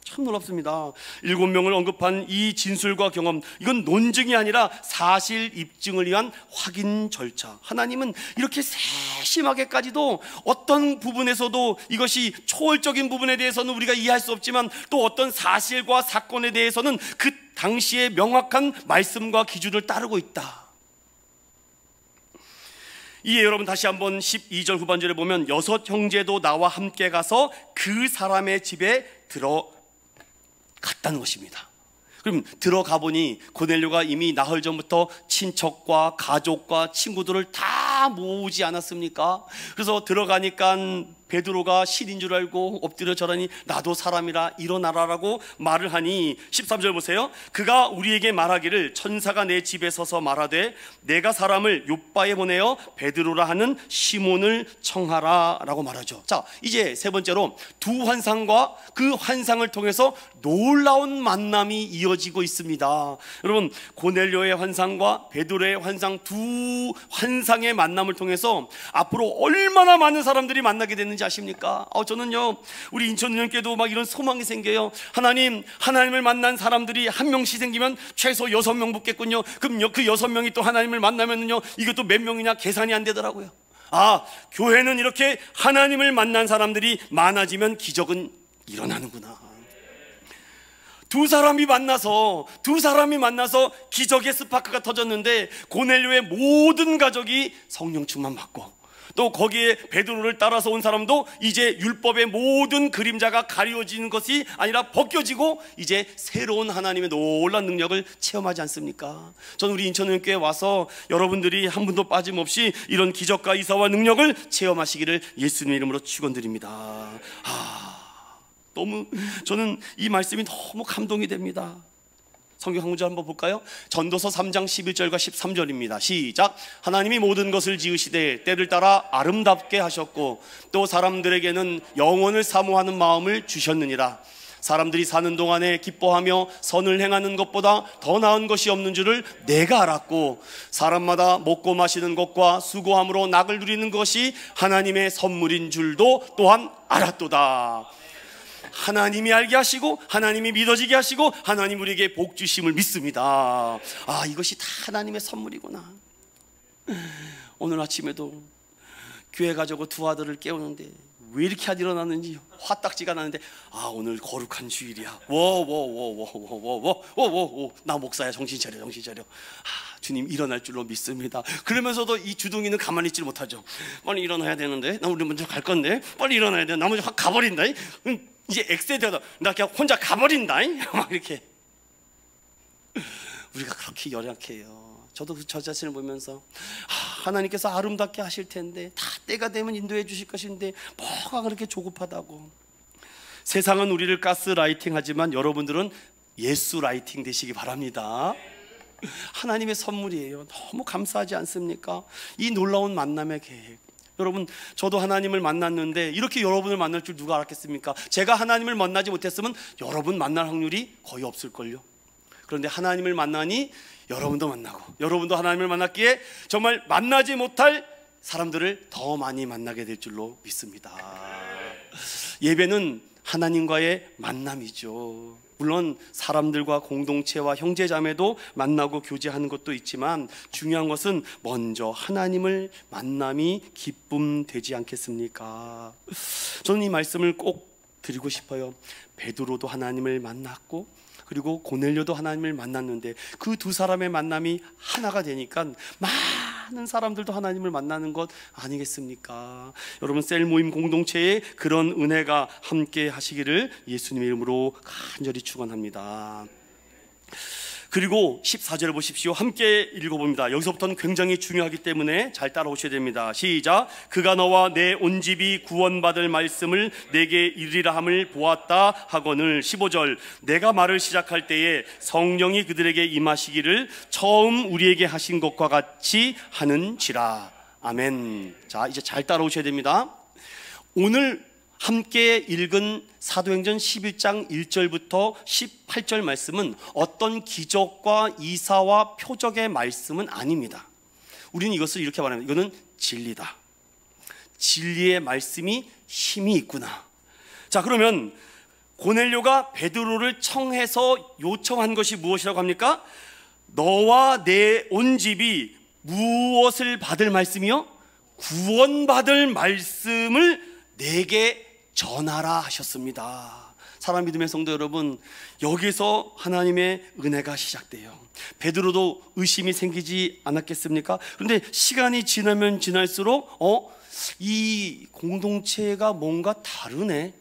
참 놀랍습니다. 7명을 언급한 이 진술과 경험, 이건 논증이 아니라 사실 입증을 위한 확인 절차. 하나님은 이렇게 세심하게까지도 어떤 부분에서도 이것이 초월적인 부분에 대해서는 우리가 이해할 수 없지만 또 어떤 사실과 사건에 대해서는 그 당시의 명확한 말씀과 기준을 따르고 있다. 이에 여러분 다시 한번 12절 후반절에 보면 6 형제도 나와 함께 가서 그 사람의 집에 들어갔다는 것입니다. 그럼 들어가 보니 고넬료가 이미 나흘 전부터 친척과 가족과 친구들을 다 모으지 않았습니까? 그래서 들어가니까 베드로가 신인 줄 알고 엎드려 절하니 나도 사람이라 일어나라라고 말을 하니 13절 보세요. 그가 우리에게 말하기를 천사가 내 집에 서서 말하되 내가 사람을 욥바에 보내어 베드로라 하는 시몬을 청하라 라고 말하죠. 자, 이제 세 번째로 두 환상과 그 환상을 통해서 놀라운 만남이 이어지고 있습니다. 여러분, 고넬료의 환상과 베드로의 환상, 두 환상의 만남을 통해서 앞으로 얼마나 많은 사람들이 만나게 됐는지 아십니까? 저는요, 우리 인천은행교회도 막 이런 소망이 생겨요. 하나님을 만난 사람들이 한 명씩 생기면 최소 6명 붙겠군요. 그럼 그 6명이 또 하나님을 만나면은요, 이것도 몇 명이냐 계산이 안 되더라고요. 교회는 이렇게 하나님을 만난 사람들이 많아지면 기적은 일어나는구나. 두 사람이 만나서 기적의 스파크가 터졌는데 고넬료의 모든 가족이 성령 충만 받고 또 거기에 베드로를 따라서 온 사람도 이제 율법의 모든 그림자가 가려지는 것이 아니라 벗겨지고 이제 새로운 하나님의 놀라운 능력을 체험하지 않습니까? 저는 우리 인천은행교회에 와서 여러분들이 한 분도 빠짐없이 이런 기적과 이사와 능력을 체험하시기를 예수님의 이름으로 축원드립니다. 저는 이 말씀이 너무 감동이 됩니다. 성경 한 문제 한번 볼까요? 전도서 3장 11절과 13절입니다. 시작. 하나님이 모든 것을 지으시되 때를 따라 아름답게 하셨고 또 사람들에게는 영원을 사모하는 마음을 주셨느니라. 사람들이 사는 동안에 기뻐하며 선을 행하는 것보다 더 나은 것이 없는 줄을 내가 알았고 사람마다 먹고 마시는 것과 수고함으로 낙을 누리는 것이 하나님의 선물인 줄도 또한 알았도다. 하나님이 알게 하시고 하나님이 믿어지게 하시고 하나님 우리에게 복 주심을 믿습니다. 이것이 다 하나님의 선물이구나. 오늘 아침에도 교회 가자고 두 아들을 깨우는데 왜 이렇게 안 일어났는지 화딱지가 나는데 오늘 거룩한 주일이야. 나 목사야. 정신 차려. 주님 일어날 줄로 믿습니다. 그러면서도 이 주둥이는 가만히 있지 못하죠. 빨리 일어나야 되는데 나 우리 먼저 갈 건데 빨리 일어나야 돼. 나 먼저 확 가버린다. 이제 엑세대다. 나 그냥 혼자 가버린다. 막 이렇게 우리가 그렇게 열악해요. 저도 저 자신을 보면서 하나님께서 아름답게 하실 텐데 다 때가 되면 인도해 주실 것인데 뭐가 그렇게 조급하다고. 세상은 우리를 가스라이팅 하지만 여러분들은 예수 라이팅 되시기 바랍니다. 하나님의 선물이에요. 너무 감사하지 않습니까? 이 놀라운 만남의 계획. 여러분, 저도 하나님을 만났는데 이렇게 여러분을 만날 줄 누가 알았겠습니까? 제가 하나님을 만나지 못했으면 여러분 만날 확률이 거의 없을걸요. 그런데 하나님을 만나니 여러분도 만나고 여러분도 하나님을 만났기에 정말 만나지 못할 사람들을 더 많이 만나게 될 줄로 믿습니다. 예배는 하나님과의 만남이죠. 물론 사람들과 공동체와 형제자매도 만나고 교제하는 것도 있지만 중요한 것은 먼저 하나님을 만남이 기쁨 되지 않겠습니까? 저는 이 말씀을 꼭 드리고 싶어요. 베드로도 하나님을 만났고 그리고 고넬료도 하나님을 만났는데 그 두 사람의 만남이 하나가 되니까 많은 사람들도 하나님을 만나는 것 아니겠습니까? 여러분, 셀 모임 공동체에 그런 은혜가 함께 하시기를 예수님의 이름으로 간절히 축원합니다. 그리고 14절 보십시오. 함께 읽어봅니다. 여기서부터는 굉장히 중요하기 때문에 잘 따라오셔야 됩니다. 시작. 그가 너와 내 온 집이 구원받을 말씀을 내게 이르리라 함을 보았다 하거늘. 15절. 내가 말을 시작할 때에 성령이 그들에게 임하시기를 처음 우리에게 하신 것과 같이 하는지라. 아멘. 자, 이제 잘 따라오셔야 됩니다. 오늘 함께 읽은 사도행전 11장 1절부터 18절 말씀은 어떤 기적과 이사와 표적의 말씀은 아닙니다. 우리는 이것을 이렇게 말합니다. 이거는 진리다. 진리의 말씀이 힘이 있구나. 자, 그러면 고넬료가 베드로를 청해서 요청한 것이 무엇이라고 합니까? 너와 내 온 집이 무엇을 받을 말씀이요? 구원받을 말씀을 내게 전하라 하셨습니다. 사랑 믿음의 성도 여러분, 여기서 하나님의 은혜가 시작돼요. 베드로도 의심이 생기지 않았겠습니까? 그런데 시간이 지나면 지날수록 이 공동체가 뭔가 다르네.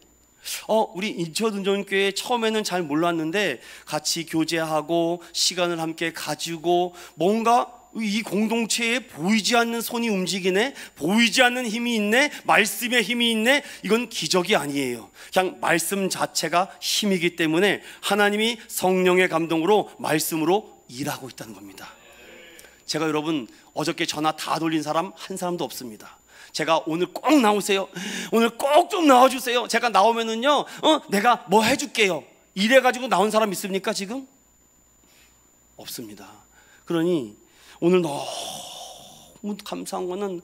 우리 인천운전교회 처음에는 잘 몰랐는데 같이 교제하고 시간을 함께 가지고 뭔가 이 공동체에 보이지 않는 손이 움직이네, 보이지 않는 힘이 있네, 말씀의 힘이 있네. 이건 기적이 아니에요. 그냥 말씀 자체가 힘이기 때문에 하나님이 성령의 감동으로 말씀으로 일하고 있다는 겁니다. 제가 여러분 어저께 전화 다 돌린 사람 한 사람도 없습니다. 제가 오늘 꼭 나오세요, 오늘 꼭 좀 나와주세요, 제가 나오면은요 내가 뭐 해줄게요, 이래가지고 나온 사람 있습니까? 지금 없습니다. 그러니 오늘 너무 감사한 거는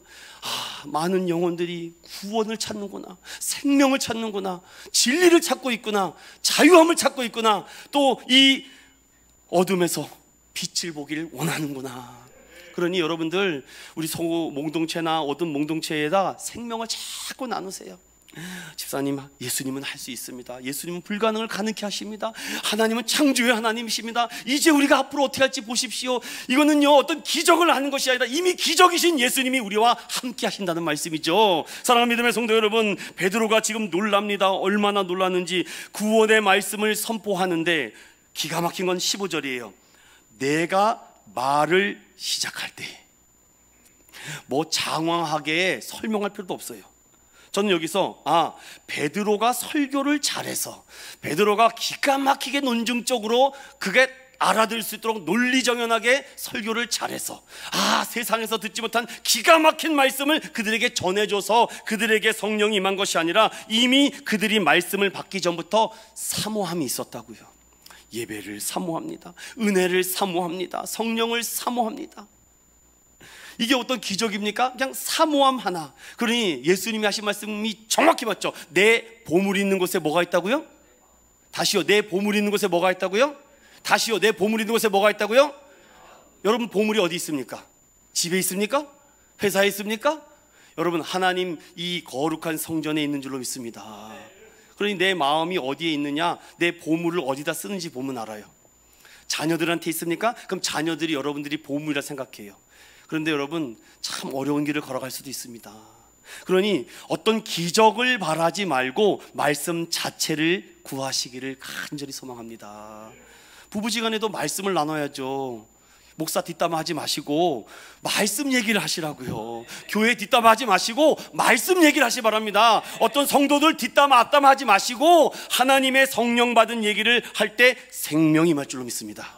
많은 영혼들이 구원을 찾는구나, 생명을 찾는구나, 진리를 찾고 있구나, 자유함을 찾고 있구나, 또 이 어둠에서 빛을 보기를 원하는구나. 그러니 여러분들 우리 소고 몽동체나 어떤 몽동체에다 생명을 자꾸 나누세요. 집사님, 예수님은 할 수 있습니다. 예수님은 불가능을 가능케 하십니다. 하나님은 창조의 하나님이십니다. 이제 우리가 앞으로 어떻게 할지 보십시오. 이거는요 어떤 기적을 하는 것이 아니라 이미 기적이신 예수님이 우리와 함께 하신다는 말씀이죠. 사랑하는 믿음의 성도 여러분, 베드로가 지금 놀랍니다. 얼마나 놀랐는지. 구원의 말씀을 선포하는데 기가 막힌 건 15절이에요 내가 말을 시작할 때, 뭐 장황하게 설명할 필요도 없어요. 저는 여기서 베드로가 설교를 잘해서, 베드로가 기가 막히게 논증적으로 그게 알아들을 수 있도록 논리정연하게 설교를 잘해서 세상에서 듣지 못한 기가 막힌 말씀을 그들에게 전해줘서 그들에게 성령이 임한 것이 아니라 이미 그들이 말씀을 받기 전부터 사모함이 있었다고요. 예배를 사모합니다. 은혜를 사모합니다. 성령을 사모합니다. 이게 어떤 기적입니까? 그냥 사모함 하나. 그러니 예수님이 하신 말씀이 정확히 맞죠. 내 보물이 있는 곳에 뭐가 있다고요? 다시요, 내 보물이 있는 곳에 뭐가 있다고요? 다시요, 내 보물이 있는 곳에 뭐가 있다고요? 여러분 보물이 어디 있습니까? 집에 있습니까? 회사에 있습니까? 여러분 하나님 이 거룩한 성전에 있는 줄로 믿습니다. 그러니 내 마음이 어디에 있느냐, 내 보물을 어디다 쓰는지 보면 알아요. 자녀들한테 있습니까? 그럼 자녀들이 여러분들이 보물이라 생각해요. 그런데 여러분 참 어려운 길을 걸어갈 수도 있습니다. 그러니 어떤 기적을 바라지 말고 말씀 자체를 구하시기를 간절히 소망합니다. 부부지간에도 말씀을 나눠야죠. 목사 뒷담화 하지 마시고 말씀 얘기를 하시라고요. 교회 뒷담화 하지 마시고 말씀 얘기를 하시 바랍니다. 어떤 성도들 뒷담화 앞담화 하지 마시고 하나님의 성령 받은 얘기를 할 때 생명이 임할 줄로 믿습니다.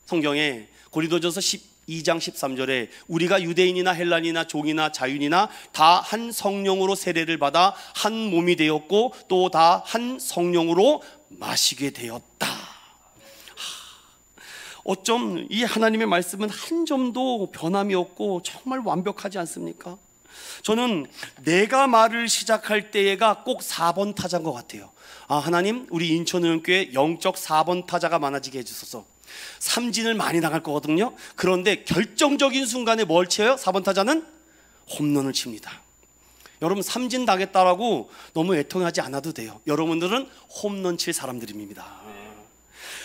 성경에 고린도전서 12장 13절에 우리가 유대인이나 헬란이나 종이나 자유인이나 다 한 성령으로 세례를 받아 한 몸이 되었고 또 다 한 성령으로 마시게 되었다. 어쩜 이 하나님의 말씀은 한 점도 변함이 없고 정말 완벽하지 않습니까? 저는 내가 말을 시작할 때가 꼭 4번 타자인 것 같아요. 하나님, 우리 인천의원교회 영적 4번 타자가 많아지게 해주소서. 삼진을 많이 나갈 거거든요. 그런데 결정적인 순간에 뭘 쳐요? 4번 타자는 홈런을 칩니다. 여러분 삼진 나겠다라고 너무 애통하지 않아도 돼요. 여러분들은 홈런 칠 사람들입니다.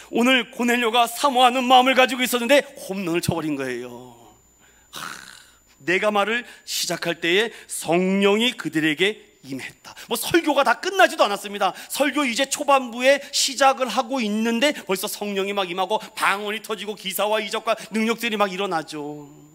오늘 고넬료가 사모하는 마음을 가지고 있었는데 홈런을 쳐버린 거예요. 내가 말을 시작할 때에 성령이 그들에게 임했다. 뭐 설교가 다 끝나지도 않았습니다. 설교 이제 초반부에 시작을 하고 있는데 벌써 성령이 막 임하고 방언이 터지고 기사와 이적과 능력들이 막 일어나죠.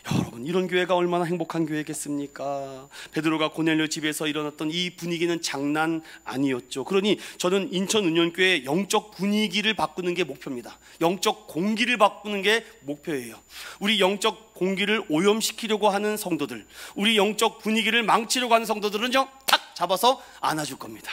여러분 이런 교회가 얼마나 행복한 교회겠습니까? 베드로가 고넬료 집에서 일어났던 이 분위기는 장난 아니었죠. 그러니 저는 인천은연교회 영적 분위기를 바꾸는 게 목표입니다. 영적 공기를 바꾸는 게 목표예요. 우리 영적 공기를 오염시키려고 하는 성도들, 우리 영적 분위기를 망치려고 하는 성도들은요 탁 잡아서 안아줄 겁니다.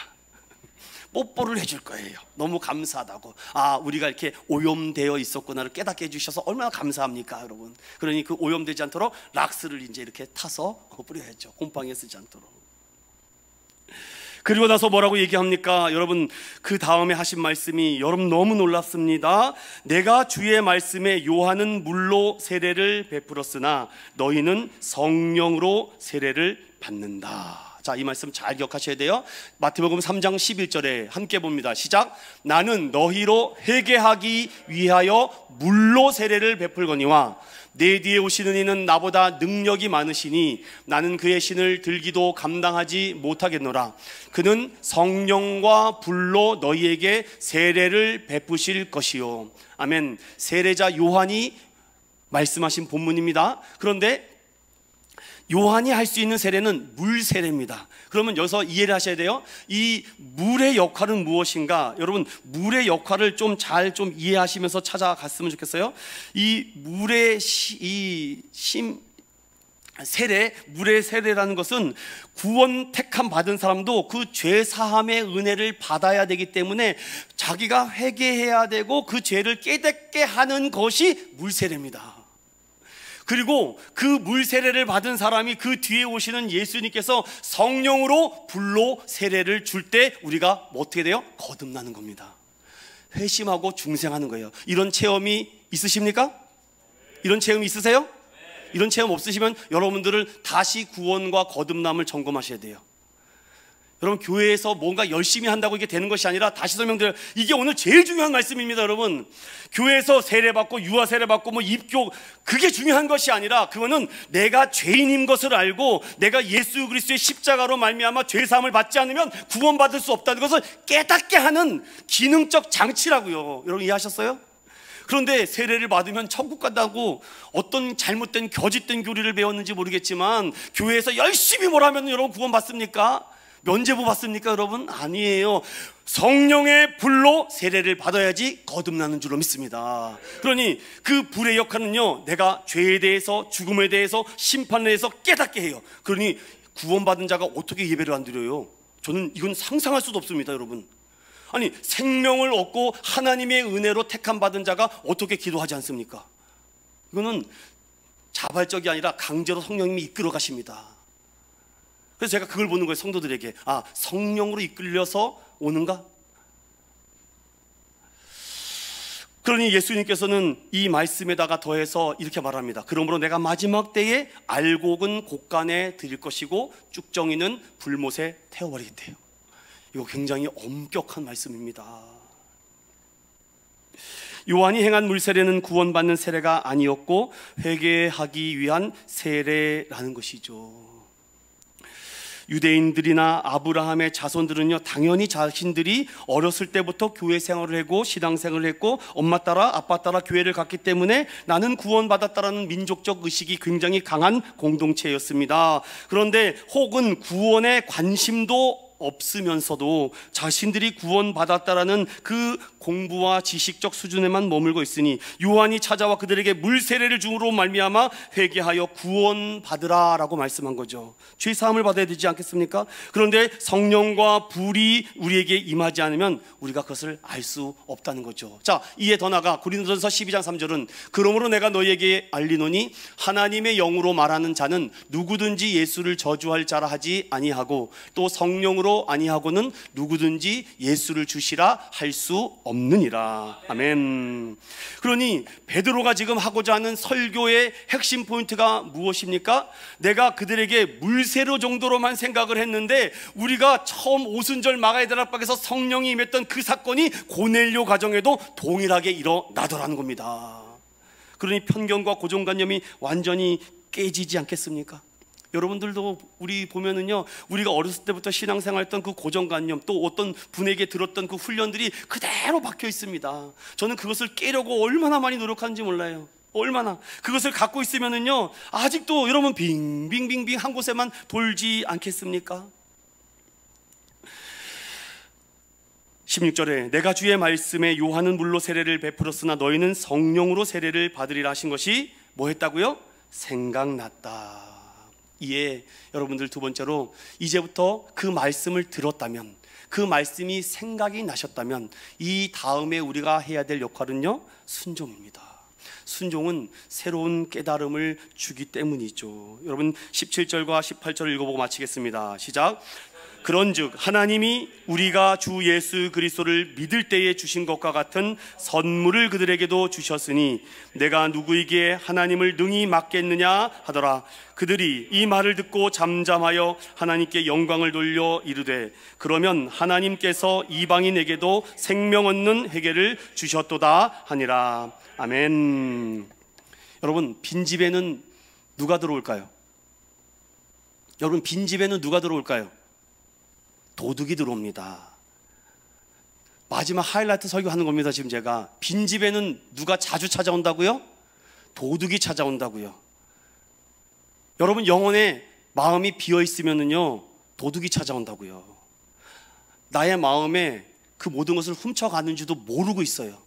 뽀뽀를 해줄 거예요. 너무 감사하다고. 우리가 이렇게 오염되어 있었구나를 깨닫게 해주셔서 얼마나 감사합니까 여러분. 그러니 그 오염되지 않도록 락스를 이제 이렇게 타서 뿌려야죠. 곰팡이에 쓰지 않도록. 그리고 나서 뭐라고 얘기합니까? 여러분, 그 다음에 하신 말씀이 여러분 너무 놀랍습니다. 내가 주의 말씀에 요한은 물로 세례를 베풀었으나 너희는 성령으로 세례를 받는다. 자, 이 말씀 잘 기억하셔야 돼요. 마태복음 3장 11절에 함께 봅니다. 시작. 나는 너희로 회개하기 위하여 물로 세례를 베풀거니와 내 뒤에 오시는 이는 나보다 능력이 많으시니 나는 그의 신을 들기도 감당하지 못하겠노라. 그는 성령과 불로 너희에게 세례를 베푸실 것이요. 아멘. 세례자 요한이 말씀하신 본문입니다. 그런데 요한이 할 수 있는 세례는 물 세례입니다. 그러면 여기서 이해를 하셔야 돼요. 이 물의 역할은 무엇인가? 여러분, 물의 역할을 좀 잘 이해하시면서 찾아갔으면 좋겠어요. 이 물의 세례, 물의 세례라는 것은 구원 택함 받은 사람도 그 죄 사함의 은혜를 받아야 되기 때문에 자기가 회개해야 되고 그 죄를 깨닫게 하는 것이 물 세례입니다. 그리고 그 물 세례를 받은 사람이 그 뒤에 오시는 예수님께서 성령으로 불로 세례를 줄 때 우리가 어떻게 돼요? 거듭나는 겁니다. 회심하고 중생하는 거예요. 이런 체험이 있으십니까? 이런 체험이 있으세요? 이런 체험 없으시면 여러분들은 다시 구원과 거듭남을 점검하셔야 돼요. 여러분, 교회에서 뭔가 열심히 한다고 이게 되는 것이 아니라, 다시 설명드려요. 이게 오늘 제일 중요한 말씀입니다. 여러분, 교회에서 세례받고 유아 세례받고 입교, 그게 중요한 것이 아니라, 그거는 내가 죄인인 것을 알고 내가 예수 그리스도의 십자가로 말미암아 죄 사함을 받지 않으면 구원받을 수 없다는 것을 깨닫게 하는 기능적 장치라고요. 여러분, 이해하셨어요? 그런데 세례를 받으면 천국 간다고 어떤 잘못된 거짓된 교리를 배웠는지 모르겠지만 교회에서 열심히 뭘 하면 여러분 구원 받습니까? 면죄부 받습니까 여러분? 아니에요. 성령의 불로 세례를 받아야지 거듭나는 줄로 믿습니다. 그러니 그 불의 역할은요, 내가 죄에 대해서, 죽음에 대해서, 심판에 대해서 깨닫게 해요. 그러니 구원받은 자가 어떻게 예배를 안 드려요? 저는 이건 상상할 수도 없습니다. 여러분, 아니, 생명을 얻고 하나님의 은혜로 택함 받은 자가 어떻게 기도하지 않습니까? 이거는 자발적이 아니라 강제로 성령님이 이끌어 가십니다. 그래서 제가 그걸 보는 거예요. 성도들에게. 아, 성령으로 이끌려서 오는가? 그러니 예수님께서는 이 말씀에다가 더해서 이렇게 말합니다. 그러므로 내가 마지막 때에 알곡은 곡간에 드릴 것이고 쭉정이는 불못에 태워버리겠대요. 이거 굉장히 엄격한 말씀입니다. 요한이 행한 물세례는 구원받는 세례가 아니었고 회개하기 위한 세례라는 것이죠. 유대인들이나 아브라함의 자손들은요, 당연히 자신들이 어렸을 때부터 교회 생활을 하고 신앙생활을 했고 엄마 따라 아빠 따라 교회를 갔기 때문에 나는 구원받았다라는 민족적 의식이 굉장히 강한 공동체였습니다. 그런데 혹은 구원에 관심도 없으면서도 자신들이 구원받았다라는 그 공부와 지식적 수준에만 머물고 있으니 요한이 찾아와 그들에게 물세례를 줌으로 말미암아 회개하여 구원받으라 라고 말씀한 거죠. 죄사함을 받아야 되지 않겠습니까? 그런데 성령과 불이 우리에게 임하지 않으면 우리가 그것을 알 수 없다는 거죠. 자, 이에 더 나아가 고린도전서 12장 3절은 그러므로 내가 너희에게 알리노니 하나님의 영으로 말하는 자는 누구든지 예수를 저주할 자라 하지 아니하고 또 성령으로 아니하고는 누구든지 예수를 주시라 할 수 없느니라. 아멘. 그러니 베드로가 지금 하고자 하는 설교의 핵심 포인트가 무엇입니까? 내가 그들에게 물세례 정도로만 생각을 했는데 우리가 처음 오순절 마가의 다락방에서 성령이 임했던 그 사건이 고넬료 가정에도 동일하게 일어나더라는 겁니다. 그러니 편견과 고정관념이 완전히 깨지지 않겠습니까? 여러분들도 우리 보면은요, 우리가 어렸을 때부터 신앙생활했던 그 고정관념, 또 어떤 분에게 들었던 그 훈련들이 그대로 박혀 있습니다. 저는 그것을 깨려고 얼마나 많이 노력하는지 몰라요. 얼마나 그것을 갖고 있으면은요, 아직도 여러분 빙빙빙빙 한 곳에만 돌지 않겠습니까? 16절에 내가 주의 말씀에 요한은 물로 세례를 베풀었으나 너희는 성령으로 세례를 받으리라 하신 것이 뭐 했다고요? 생각났다. 이에 여러분들 두 번째로 이제부터 그 말씀을 들었다면, 그 말씀이 생각이 나셨다면 이 다음에 우리가 해야 될 역할은요, 순종입니다. 순종은 새로운 깨달음을 주기 때문이죠. 여러분 17절과 18절을 읽어보고 마치겠습니다. 시작. 그런즉 하나님이 우리가 주 예수 그리스도를 믿을 때에 주신 것과 같은 선물을 그들에게도 주셨으니 내가 누구에게 하나님을 능히 맡겠느냐 하더라. 그들이 이 말을 듣고 잠잠하여 하나님께 영광을 돌려 이르되 그러면 하나님께서 이방인에게도 생명 얻는 회개를 주셨도다 하니라. 아멘. 여러분, 빈집에는 누가 들어올까요? 여러분, 빈집에는 누가 들어올까요? 도둑이 들어옵니다. 마지막 하이라이트 설교하는 겁니다. 지금 제가 빈집에는 누가 자주 찾아온다고요? 도둑이 찾아온다고요. 여러분, 영혼의 마음이 비어있으면요 도둑이 찾아온다고요. 나의 마음에 그 모든 것을 훔쳐가는지도 모르고 있어요.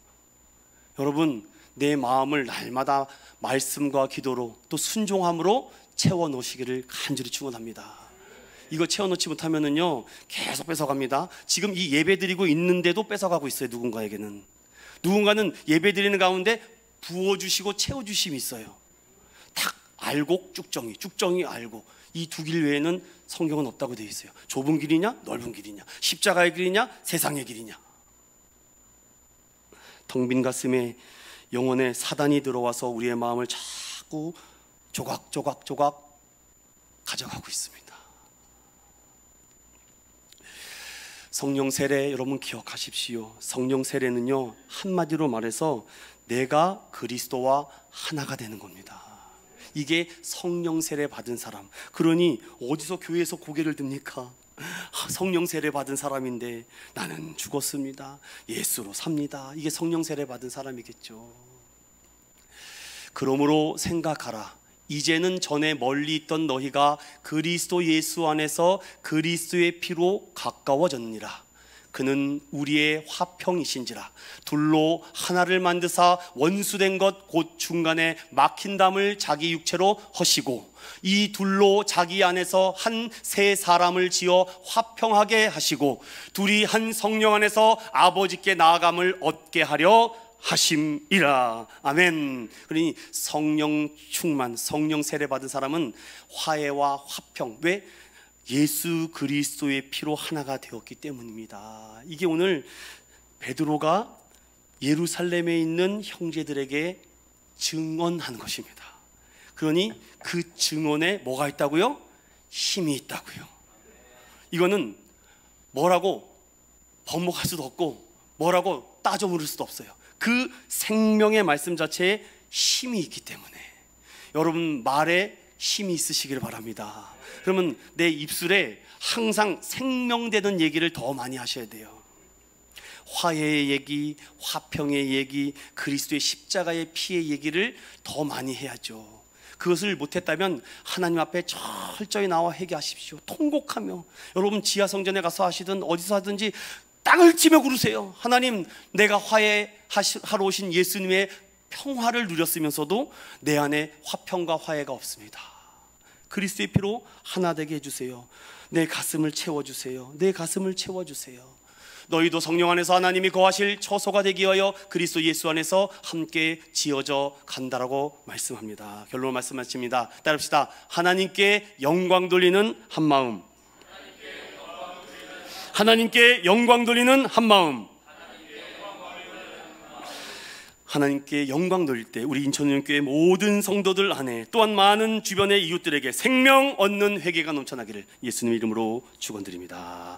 여러분, 내 마음을 날마다 말씀과 기도로 또 순종함으로 채워놓으시기를 간절히 축원합니다. 이거 채워놓지 못하면은요 계속 뺏어갑니다. 지금 이 예배 드리고 있는데도 뺏어가고 있어요. 누군가에게는. 누군가는 예배 드리는 가운데 부어주시고 채워주심이 있어요. 딱 알곡 쭉정이, 쭉정이 알곡, 이 두 길 외에는 성경은 없다고 되어 있어요. 좁은 길이냐 넓은 길이냐, 십자가의 길이냐 세상의 길이냐. 텅 빈 가슴에 영혼에 사단이 들어와서 우리의 마음을 자꾸 조각조각 가져가고 있습니다. 성령 세례 여러분 기억하십시오. 성령 세례는요 한마디로 말해서 내가 그리스도와 하나가 되는 겁니다. 이게 성령 세례 받은 사람. 그러니 어디서 교회에서 고개를 듭니까? 성령 세례 받은 사람인데 나는 죽었습니다, 예수로 삽니다. 이게 성령 세례 받은 사람이겠죠. 그러므로 생각하라. 이제는 전에 멀리 있던 너희가 그리스도 예수 안에서 그리스도의 피로 가까워졌느니라. 그는 우리의 화평이신지라. 둘로 하나를 만드사 원수된 것 곧 중간에 막힌 담을 자기 육체로 허시고 이 둘로 자기 안에서 한 세 사람을 지어 화평하게 하시고 둘이 한 성령 안에서 아버지께 나아감을 얻게 하려 하심이라. 아멘. 그러니 성령 충만, 성령 세례 받은 사람은 화해와 화평. 왜? 예수 그리스도의 피로 하나가 되었기 때문입니다. 이게 오늘 베드로가 예루살렘에 있는 형제들에게 증언한 것입니다. 그러니 그 증언에 뭐가 있다고요? 힘이 있다고요. 이거는 뭐라고 번복할 수도 없고 뭐라고 따져 물을 수도 없어요. 그 생명의 말씀 자체에 힘이 있기 때문에 여러분 말에 힘이 있으시길 바랍니다. 그러면 내 입술에 항상 생명되는 얘기를 더 많이 하셔야 돼요. 화해의 얘기, 화평의 얘기, 그리스도의 십자가의 피의 얘기를 더 많이 해야죠. 그것을 못했다면 하나님 앞에 철저히 나와 회개하십시오. 통곡하며. 여러분 지하성전에 가서 하시든 어디서 하든지 땅을 치며 구르세요. 하나님, 내가 화해하러 오신 예수님의 평화를 누렸으면서도 내 안에 화평과 화해가 없습니다. 그리스도의 피로 하나 되게 해주세요. 내 가슴을 채워주세요. 내 가슴을 채워주세요. 너희도 성령 안에서 하나님이 거하실 처소가 되기 위하여 그리스도 예수 안에서 함께 지어져 간다라고 말씀합니다. 결론 말씀 마칩니다. 따릅시다. 하나님께 영광 돌리는 한 마음, 하나님께 영광 돌리는 한 마음. 하나님께 영광 돌릴 때 우리 인천운영교회 모든 성도들 안에 또한 많은 주변의 이웃들에게 생명 얻는 회개가 넘쳐나기를 예수님 이름으로 축원드립니다.